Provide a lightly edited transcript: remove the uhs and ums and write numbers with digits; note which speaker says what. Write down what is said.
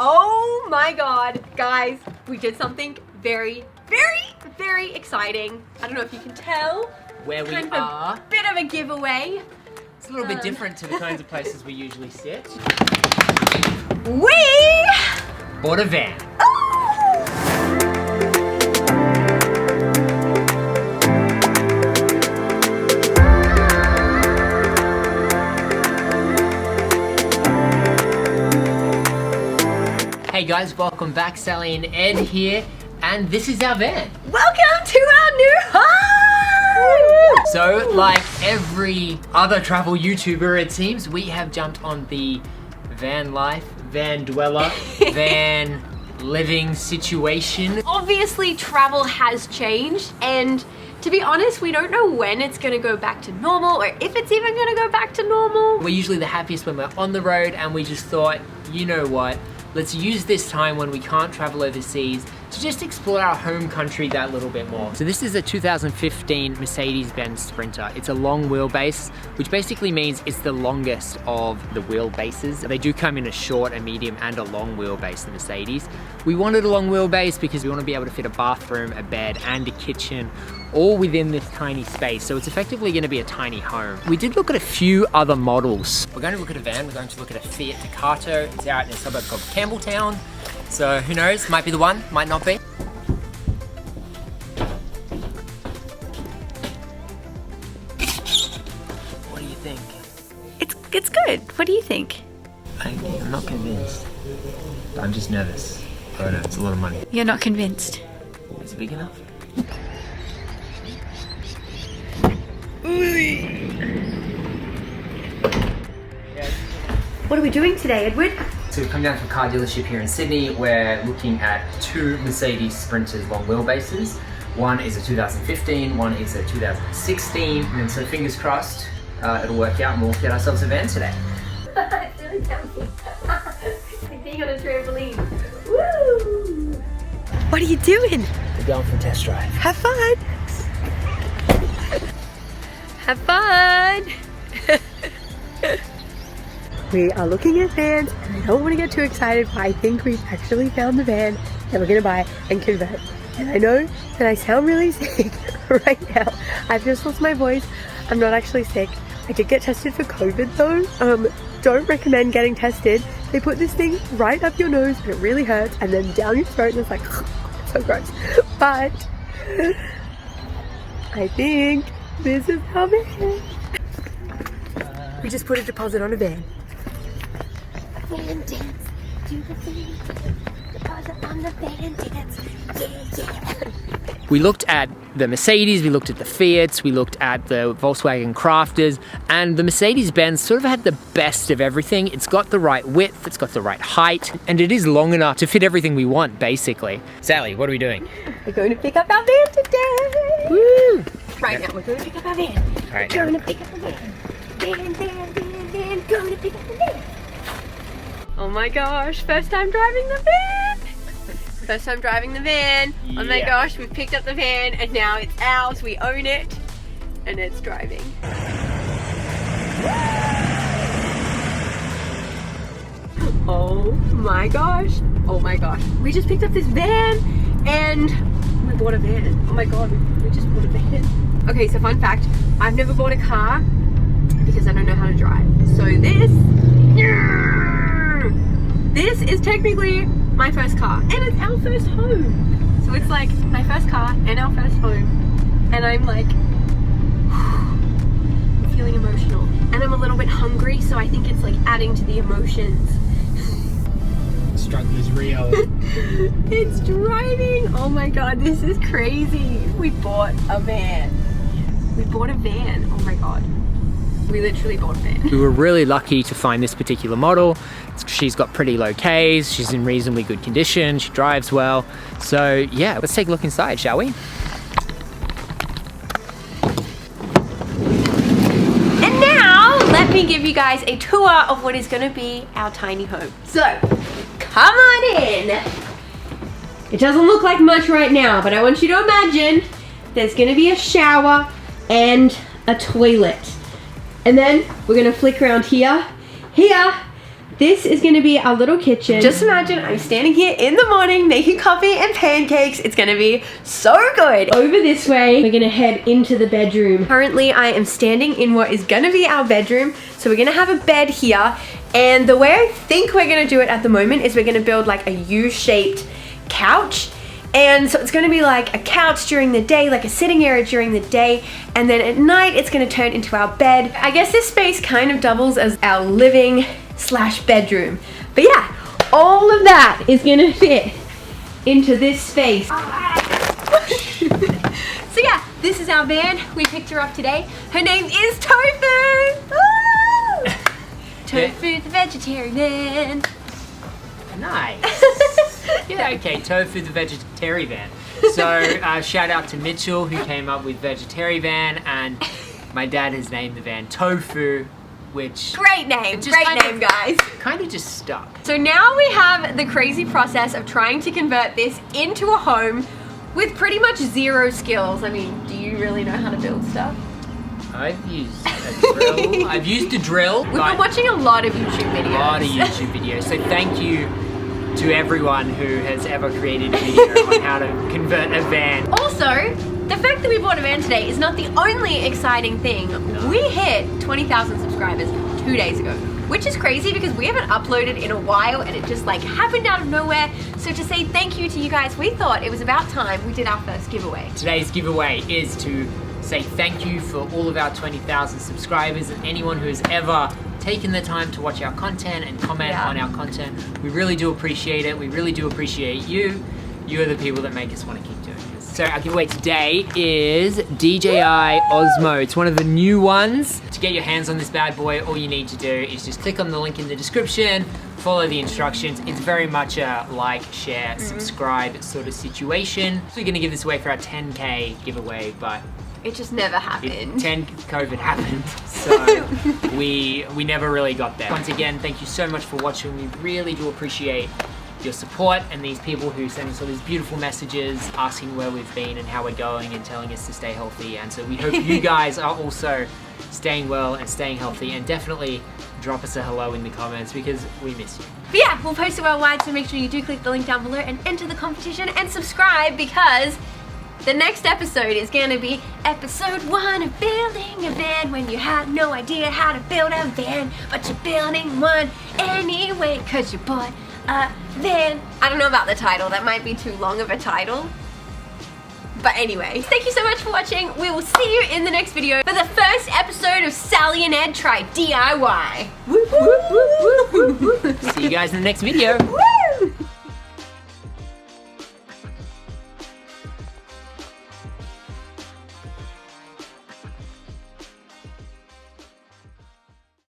Speaker 1: Oh my god, guys, we did something very, very exciting. I don't know if you can tell.
Speaker 2: Where we are.
Speaker 1: A bit of a giveaway.
Speaker 2: It's a little bit different to the kinds of places we usually sit.
Speaker 1: We
Speaker 2: bought a van. Hey guys, welcome back. Sally and Ed here, and this is our van.
Speaker 1: Welcome to our new home!
Speaker 2: So, like every other travel YouTuber, it seems, we have jumped on the van life, van dweller, van living situation.
Speaker 1: Obviously, travel has changed, and to be honest, we don't know when it's gonna go back to normal, or if it's even gonna go back to normal.
Speaker 2: We're usually the happiest when we're on the road, and we just thought, you know what? Let's use this time when we can't travel overseas to just explore our home country that little bit more. So this is a 2015 Mercedes-Benz Sprinter. It's a long wheelbase, which basically means it's the longest of the wheelbases. They do come in a short, a medium, and a long wheelbase, the Mercedes. We wanted a long wheelbase because we want to be able to fit a bathroom, a bed, and a kitchen all within this tiny space. So it's effectively going to be a tiny home. We did look at a few other models. We're going to look at a van. We're going to look at a Fiat Ducato. It's out in a suburb called Campbelltown. So who knows, might be the one, might not be. What do you think?
Speaker 1: It's good. What do you think?
Speaker 2: I'm not convinced. I'm just nervous. Oh no, it's a lot of money.
Speaker 1: You're not convinced.
Speaker 2: Is it big enough?
Speaker 1: What are we doing today, Edward?
Speaker 2: So we've come down to a car dealership here in Sydney. We're looking at two Mercedes Sprinters long wheelbases. One is a 2015, one is a 2016. And so fingers crossed, it'll work out and we'll get ourselves a van today.
Speaker 1: It's really tempting. Like being on a trampoline. Woo! What are you doing?
Speaker 2: We're going for a test drive.
Speaker 1: Have fun! Have fun! We are looking at vans, and I don't want to get too excited, but I think we've actually found the van that we're going to buy and convert. And I know that I sound really sick right now. I've just lost my voice. I'm not actually sick. I did get tested for COVID though. Don't recommend getting tested. They put this thing right up your nose and it really hurts, and then down your throat, and it's like, so gross. But I think this is our van. We just put a deposit on a van. Van dance, do the thing. Deposit on the van dance. Yeah.
Speaker 2: We looked at the Mercedes, we looked at the Fiats, we looked at the Volkswagen Crafters, and the Mercedes-Benz sort of had the best of everything. It's got the right width, it's got the right height, and it is long enough to fit everything we want, basically. Sally, what are we doing?
Speaker 1: We're going to pick up our van today.
Speaker 2: Woo!
Speaker 1: Right now, we're going to pick up our van.
Speaker 2: All right,
Speaker 1: We're going to pick up our van. Van, going to pick up the van. Oh my gosh, first time driving the van. First time driving the van. Oh my gosh, we've picked up the van and now it's ours. We own it and it's driving. Oh my gosh. Oh my gosh. We just picked up this van and we bought a van. Oh my god, we just bought a van. Okay, so fun fact, I've never bought a car because I don't know how to drive. So this is technically my first car and it's our first home. So it's like my first car and our first home, and I'm like I'm feeling emotional and I'm a little bit hungry, so I think it's like adding to the emotions.
Speaker 2: Struggle is real.
Speaker 1: It's driving. Oh my god, this is crazy. We bought a van. We bought a van. Oh my god. We literally bought a van.
Speaker 2: We were really lucky to find this particular model. She's got pretty low Ks, she's in reasonably good condition, she drives well. So yeah, let's take a look inside, shall we?
Speaker 1: And now, let me give you guys a tour of what is going to be our tiny home. So, come on in. It doesn't look like much right now, but I want you to imagine there's going to be a shower and a toilet. And then we're going to flick around here. Here this is gonna be our little kitchen. Just imagine I'm standing here in the morning making coffee and pancakes. It's gonna be so good. Over this way, we're gonna head into the bedroom. Currently, I am standing in what is gonna be our bedroom. So we're gonna have a bed here. And the way I think we're gonna do it at the moment is we're gonna build like a U-shaped couch. And so it's gonna be like a couch during the day, like a sitting area during the day, and then at night it's gonna turn into our bed. I guess this space kind of doubles as our living / bedroom. But yeah, all of that is gonna fit into this space. So yeah, this is our van. We picked her up today. Her name is Tofu. Woo! Tofu the vegetarian.
Speaker 2: Nice. Yeah, okay, Tofu the vegetarian van. So shout out to Mitchell who came up with vegetarian van, and my dad has named the van Tofu, which
Speaker 1: great name, guys.
Speaker 2: Kind of just stuck.
Speaker 1: So now we have the crazy process of trying to convert this into a home with pretty much zero skills. I mean, do you really know how to build stuff?
Speaker 2: I've used a drill. I've used a drill.
Speaker 1: We've been watching a lot of YouTube videos.
Speaker 2: A lot of YouTube videos. So thank you to everyone who has ever created a video on how to convert a van.
Speaker 1: Also, the fact that we bought a van today is not the only exciting thing. No. We hit 20,000 subscribers 2 days ago, which is crazy because we haven't uploaded in a while and it just like happened out of nowhere. So to say thank you to you guys, we thought it was about time we did our first giveaway.
Speaker 2: Today's giveaway is to say thank you for all of our 20,000 subscribers and anyone who has ever taken the time to watch our content and comment on our content. We really do appreciate it. We really do appreciate you. You are the people that make us want to keep doing this. So our giveaway today is DJI Osmo. It's one of the new ones. To get your hands on this bad boy, all you need to do is just click on the link in the description, follow the instructions. It's very much a like, share, subscribe sort of situation. So we're gonna give this away for our 10K giveaway, but
Speaker 1: it just never happened.
Speaker 2: COVID happened, so we never really got there. Once again, thank you so much for watching. We really do appreciate your support and these people who send us all these beautiful messages asking where we've been and how we're going and telling us to stay healthy. And so we hope you guys are also staying well and staying healthy, and definitely drop us a hello in the comments because we miss you.
Speaker 1: But yeah, we'll post it worldwide, so make sure you do click the link down below and enter the competition and subscribe, because the next episode is gonna be episode 1 of building a van when you had no idea how to build a van, but you're building one anyway cause you bought a van. I don't know about the title, that might be too long of a title. But anyway, thank you so much for watching. We will see you in the next video for the first episode of Sally and Ed Try DIY.
Speaker 2: See you guys in the next video.
Speaker 1: Woo!